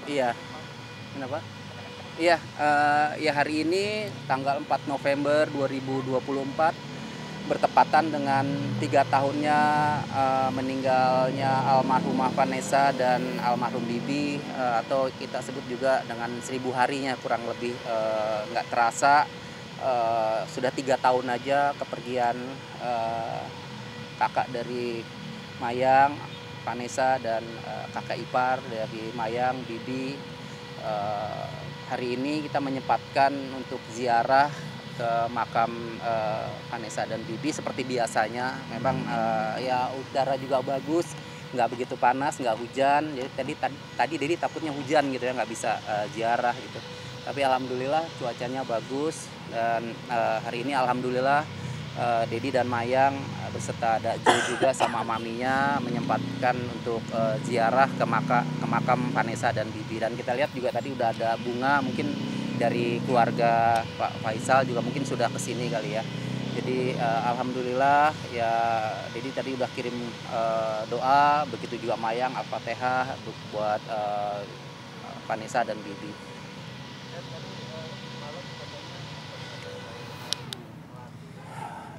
Iya, kenapa? Iya, ya hari ini tanggal 4 November 2024 bertepatan dengan 3 tahunnya meninggalnya almarhumah Vanessa dan almarhum Bibi, atau kita sebut juga dengan 1000 harinya kurang lebih, nggak terasa sudah 3 tahun aja kepergian eh, kakak dari Mayang, Vanessa, dan kakak ipar dari Mayang, Bibi. Eh, Hari ini kita menyempatkan untuk ziarah ke makam Vanessa dan Bibi seperti biasanya. Memang ya udara juga bagus, nggak begitu panas, nggak hujan. Jadi tadi Dedi takutnya hujan gitu ya, nggak bisa ziarah gitu. Tapi alhamdulillah cuacanya bagus, dan hari ini alhamdulillah Dedi dan Mayang beserta ada Jo juga sama maminya menyempatkan untuk ziarah ke makam Vanessa dan Bibi. Dan kita lihat juga tadi udah ada bunga, mungkin dari keluarga Pak Faisal juga mungkin sudah kesini kali ya. Jadi alhamdulillah ya, Dedi tadi udah kirim doa, begitu juga Mayang Al-Fatihah buat Vanessa dan Bibi.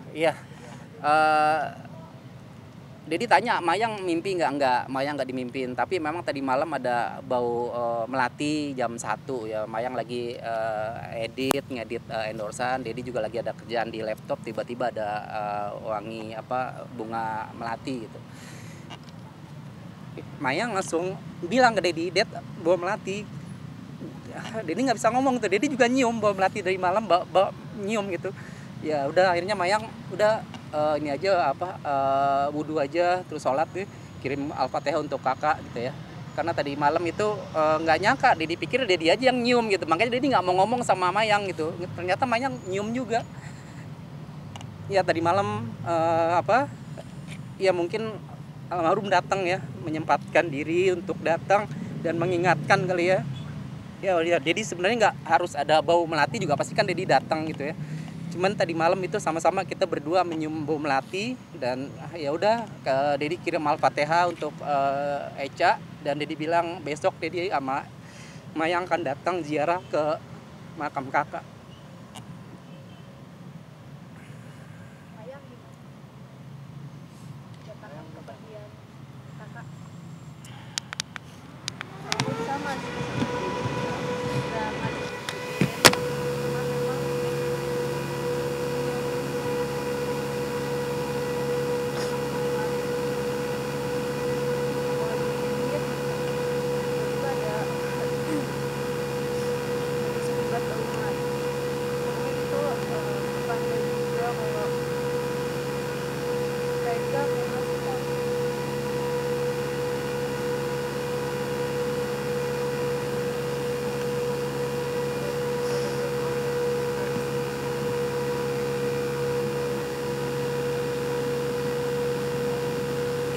Iya. eh Dedi tanya Mayang mimpi nggak? Nggak, Mayang nggak dimimpin. Tapi memang tadi malam ada bau melati jam 1 ya. Mayang lagi ngedit endorsan. Dedi juga lagi ada kerjaan di laptop. Tiba-tiba ada wangi bunga melati gitu. Mayang langsung bilang ke Dedi, "Det, bau melati." Dedi nggak bisa ngomong tuh. Dedi juga nyium bau melati dari malam, bau nyium gitu. Ya udah, akhirnya Mayang udah ini aja wudhu aja terus sholat nih, kirim Al-Fatihah untuk kakak gitu ya. Karena tadi malam itu nggak nyangka, Dedi pikir Dedi aja yang nyium gitu, makanya Dedi nggak mau ngomong sama Mayang gitu. Ternyata Mayang nyium juga. Ya tadi malam ya mungkin almarhum datang ya, menyempatkan diri untuk datang dan mengingatkan kali ya. Ya Dedi sebenarnya nggak harus ada bau melati juga, pasti kan Dedi datang gitu ya. Cuman tadi malam itu sama-sama kita berdua menyium bau melati, dan ya udah Dedi kirim Al-Fatihah untuk Eca, dan Dedi bilang besok Dedi sama Mayang akan datang ziarah ke makam kakak. Mayang gimana? Datangkan kepergian kakak. Aku sama sih, udah nggak dipikirin, cuma memang kalau dipikir tiba-tiba ada sekibat rumah. Mungkin itu bukannya juga kalau tega memang kita.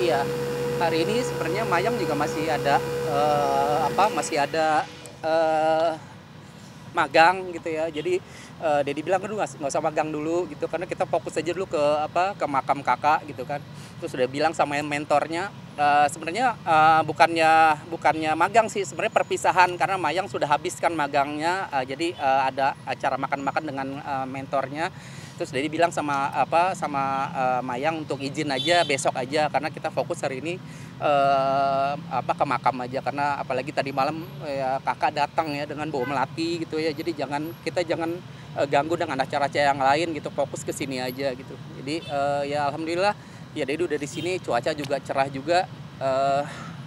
Iya, hari ini sebenarnya Mayang juga masih ada masih ada eh, magang gitu ya. Jadi Dedi bilang, aduh nggak usah magang dulu gitu, karena kita fokus aja dulu ke makam kakak gitu kan. Terus udah bilang sama mentornya, sebenarnya bukannya magang sih, sebenarnya perpisahan, karena Mayang sudah habiskan magangnya. Jadi ada acara makan-makan dengan mentornya. Terus Dedi bilang sama Mayang untuk izin aja besok aja, karena kita fokus hari ini ke makam aja, karena apalagi tadi malam ya kakak datang ya dengan bau melati gitu ya. Jadi kita jangan ganggu dengan acara-acara yang lain gitu, fokus ke sini aja gitu. Jadi ya alhamdulillah ya Dedi udah di sini, cuaca juga cerah juga.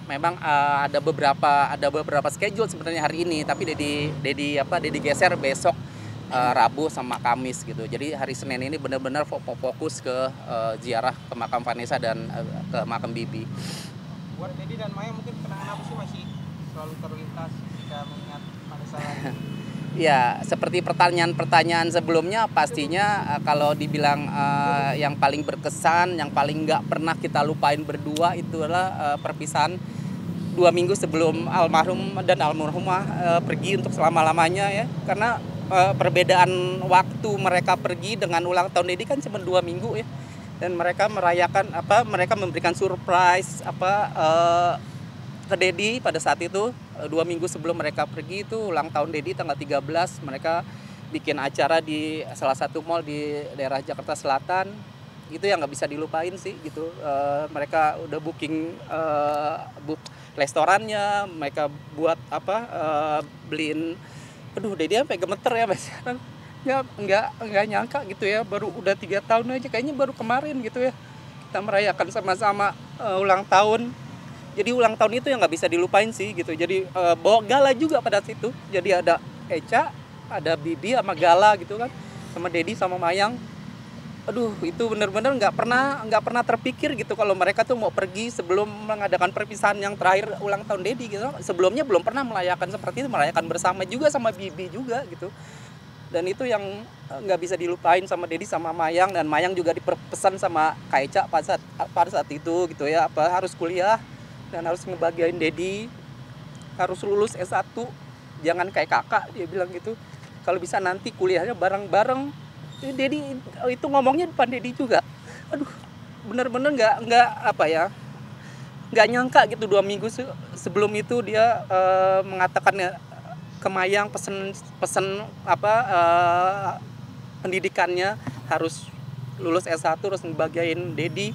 Memang ada beberapa schedule sebenarnya hari ini, tapi Dedi geser besok, Rabu sama Kamis gitu. Jadi hari Senin ini benar-benar fokus ke ziarah ke makam Vanessa dan ke makam Bibi. Buat Dedi dan Maya mungkin kenangan apa sih masih selalu terlintas jika mengingat Vanessa lagi? Ya, seperti pertanyaan-pertanyaan sebelumnya, pastinya kalau dibilang yang paling berkesan, yang paling nggak pernah kita lupain berdua, itu adalah perpisahan 2 minggu sebelum almarhum dan almarhumah pergi untuk selama-lamanya ya. Karena perbedaan waktu mereka pergi dengan ulang tahun Dedi kan cuma 2 minggu ya. Dan mereka merayakan mereka memberikan surprise ke Dedi pada saat itu 2 minggu sebelum mereka pergi itu ulang tahun Dedi tanggal 13, mereka bikin acara di salah satu mall di daerah Jakarta Selatan. Itu yang nggak bisa dilupain sih gitu. Mereka udah book restorannya, mereka buat beliin, aduh Dedi sampai gemeter ya Mas. Nggak nyangka gitu ya, baru udah 3 tahun aja, kayaknya baru kemarin gitu ya kita merayakan sama-sama ulang tahun. Jadi ulang tahun itu yang nggak bisa dilupain sih gitu. Jadi bawa Gala juga pada situ. Jadi ada Eca, ada Bibi sama Gala gitu kan, sama Dedi sama Mayang. Aduh, itu bener-bener nggak pernah terpikir gitu kalau mereka tuh mau pergi sebelum mengadakan perpisahan yang terakhir ulang tahun Dedi gitu. Sebelumnya belum pernah merayakan seperti itu, merayakan bersama juga sama Bibi juga gitu. Dan itu yang nggak bisa dilupain sama Dedi sama Mayang. Dan Mayang juga dipesan sama Kak Eca pada saat itu gitu ya, harus kuliah dan harus ngebahagiain Dedi, harus lulus S1, jangan kayak kakak, dia bilang gitu, kalau bisa nanti kuliahnya bareng-bareng. Dedi itu ngomongnya depan Dedi juga. Aduh, bener-bener nggak nyangka gitu 2 minggu sebelum itu dia mengatakan ke Mayang pesen pendidikannya harus lulus S1 terus ngebahagiain Dedi.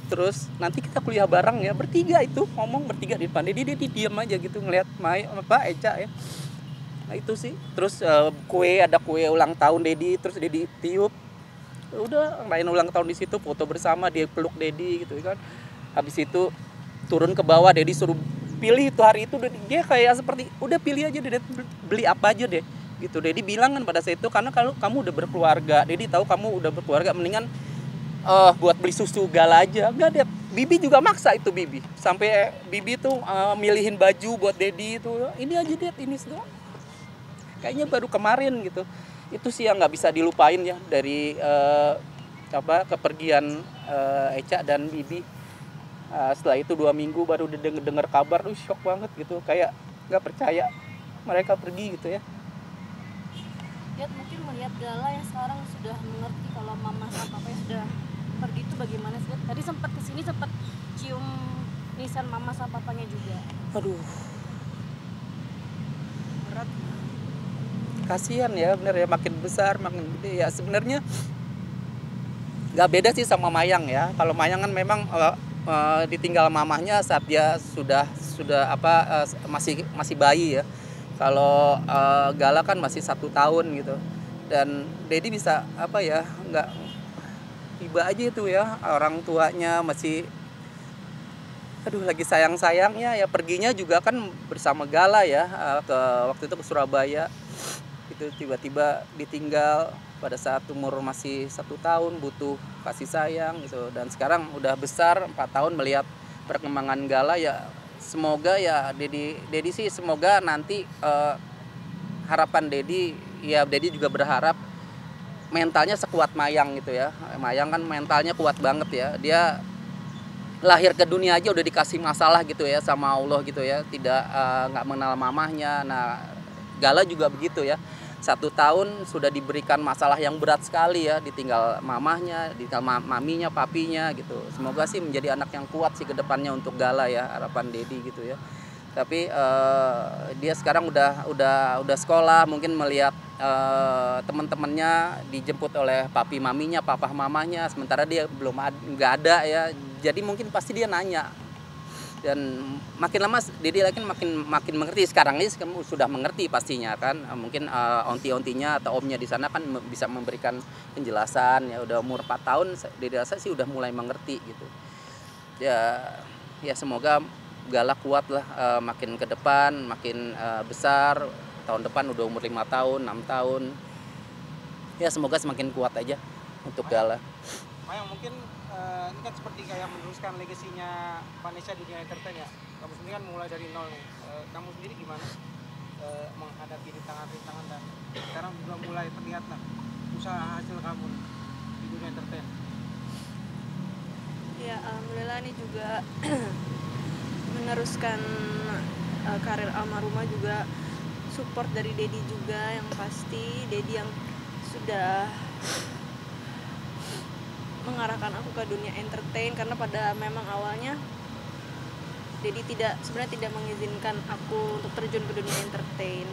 Terus nanti kita kuliah bareng ya, bertiga itu ngomong bertiga di depan Dedi diam aja gitu ngelihat Eca ya. Nah itu sih. Terus ada kue ulang tahun Dedi, terus Dedi tiup. Udah main ulang tahun di situ, foto bersama, dia peluk Dedi gitu kan. Habis itu turun ke bawah, Dedi suruh pilih itu hari itu, dia kayak seperti udah pilih aja deh, beli apa aja deh gitu. Dedi bilang kan pada saat itu, karena kalau kamu udah berkeluarga, Dedi tahu kamu udah berkeluarga, mendingan buat beli susu Gala aja. Enggak, dia Bibi juga maksa itu, Bibi sampai Bibi tuh milihin baju buat Dedi itu, ini aja deh, ini semua kayaknya baru kemarin gitu. Itu sih yang nggak bisa dilupain ya dari kepergian Eca dan Bibi. Setelah itu 2 minggu baru dengar kabar, shock banget gitu, kayak nggak percaya mereka pergi gitu ya. Mungkin melihat Gala yang sekarang sudah mengerti kalau mama sama papa sudah pergi itu bagaimana sih? Tadi sempat kesini sempat cium nisan mama sama papanya juga. Aduh, Berat. kasihan ya, bener ya, makin besar makin gede ya. Sebenarnya nggak beda sih sama Mayang ya. Kalau Mayang kan memang ditinggal mamahnya saat dia sudah masih bayi ya. Kalau Gala kan masih 1 tahun gitu. Dan Dedi bisa nggak tiba aja itu ya, orang tuanya masih lagi sayang-sayangnya ya, perginya juga kan bersama Gala ya, waktu itu ke Surabaya. Itu tiba-tiba ditinggal pada saat umur masih 1 tahun, butuh kasih sayang gitu. Dan sekarang udah besar 4 tahun, melihat perkembangan Gala ya, semoga ya Dedi sih semoga nanti harapan Dedi juga berharap mentalnya sekuat Mayang gitu ya. Mayang kan mentalnya kuat banget ya, dia lahir ke dunia aja udah dikasih masalah gitu ya sama Allah gitu ya, nggak mengenal mamahnya. Nah Gala juga begitu ya, 1 tahun sudah diberikan masalah yang berat sekali ya, ditinggal mamahnya, ditinggal maminya, papinya gitu. Semoga sih menjadi anak yang kuat sih ke depannya untuk Gala ya, harapan Dedi gitu ya. Tapi dia sekarang udah sekolah, mungkin melihat teman-temannya dijemput oleh papi maminya, papa mamanya, sementara dia nggak ada ya. Jadi mungkin pasti dia nanya. Dan makin lama Dedi makin mengerti. Sekarang ini sudah mengerti pastinya kan. Mungkin onti-ontinya atau omnya di sana kan bisa memberikan penjelasan ya. Udah umur 4 tahun Dedi rasa sih udah mulai mengerti gitu. Ya semoga Gala kuat lah, makin ke depan makin besar. Tahun depan udah umur 5 tahun, 6 tahun. Ya semoga semakin kuat aja untuk Gala. Mayang, mungkin ini kan seperti kayak meneruskan legasinya Vanessa di dunia entertain ya. Kamu sendiri kan mulai dari nol nih. Kamu sendiri gimana menghadapi rintangan-rintangan dan sekarang juga mulai terlihat lah usaha hasil kamu di dunia entertain? Ya alhamdulillah ini juga meneruskan karir almarhumah, juga support dari Dedi juga, yang pasti Dedi yang sudah mengarahkan aku ke dunia entertain, karena pada memang awalnya Dedi sebenarnya tidak mengizinkan aku untuk terjun ke dunia entertain,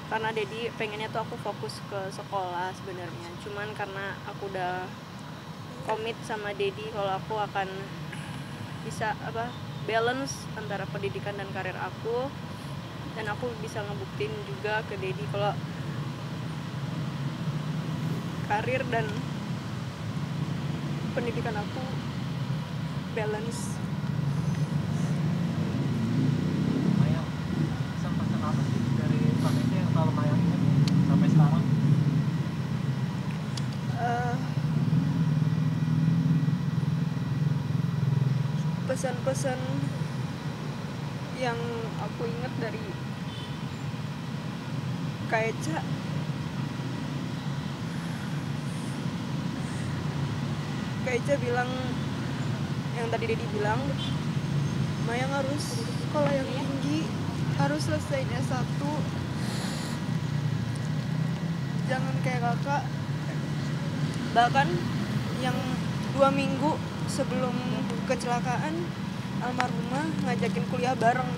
karena Dedi pengennya tuh aku fokus ke sekolah sebenarnya. Cuman karena aku udah komit sama Dedi kalau aku akan bisa balance antara pendidikan dan karir aku, dan aku bisa ngebuktiin juga ke Dedi kalau karir dan pendidikan aku balance. Mayang, pesan-pesan apa sih dari Vanessa yang selalu Mayang ingat sampai sekarang? Pesan-pesan yang aku ingat dari Kak Eca, bilang yang tadi Dedi bilang, Mayang harus sekolah yang tinggi, harus selesai S1, jangan kayak kakak. Bahkan yang 2 minggu sebelum kecelakaan, almarhumah ngajakin kuliah bareng,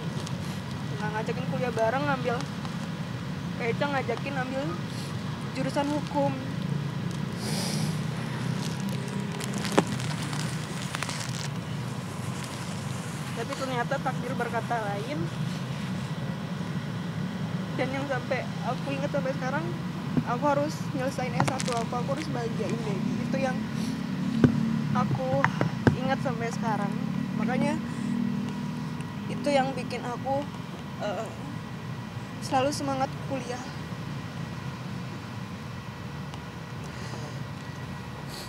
ngambil Keca ngajakin ambil jurusan hukum. Tapi ternyata takdir berkata lain, dan yang sampai aku ingat sampai sekarang, aku harus nyelesain S1 aku harus bahagiain Dedi. Itu yang aku ingat sampai sekarang. Makanya itu yang bikin aku selalu semangat kuliah.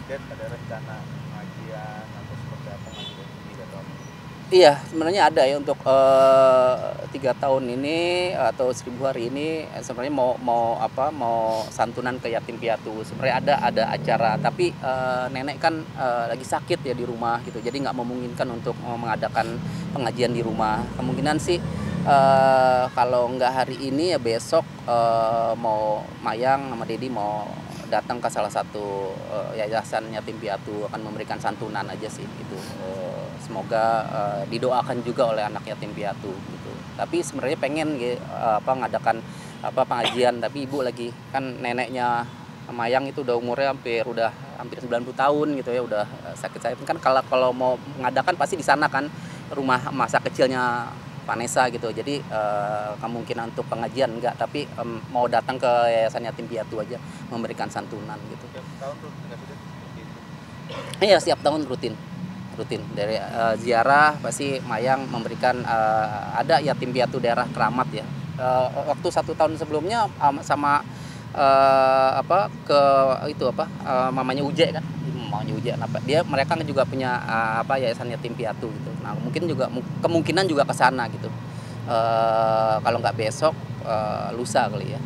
Dan ada rencana pengajian atau seperti apa ngajian 3 tahun ini? Iya, sebenarnya ada ya untuk 3 tahun ini atau 1000 hari ini sebenarnya mau santunan ke yatim piatu. Sebenarnya ada acara, tapi nenek kan lagi sakit ya di rumah gitu, jadi nggak memungkinkan untuk mengadakan pengajian di rumah. Kemungkinan sih kalau nggak hari ini ya besok mau Mayang sama Dedi mau datang ke salah satu yayasan yatim piatu, akan memberikan santunan aja sih itu. Semoga didoakan juga oleh anak yatim piatu gitu. Tapi sebenarnya pengen ngadakan pengajian, tapi ibu lagi kan neneknya Mayang itu udah umurnya hampir 90 tahun gitu ya, udah sakit kan. Kalau mau mengadakan pasti di sana kan, rumah masa kecilnya Vanessa gitu. Jadi kemungkinan untuk pengajian enggak, tapi mau datang ke yayasan yatim piatu aja memberikan santunan gitu. Setiap tahun tuh nggak sudah seperti itu? Iya, setiap tahun rutin dari ziarah pasti Mayang memberikan ada yatim piatu daerah Keramat ya. Waktu 1 tahun sebelumnya sama mamanya Uje kan, mamanya Uje mereka juga punya yayasan yatim piatu gitu. Nah kemungkinan juga ke sana gitu. Kalau nggak besok lusa kali ya.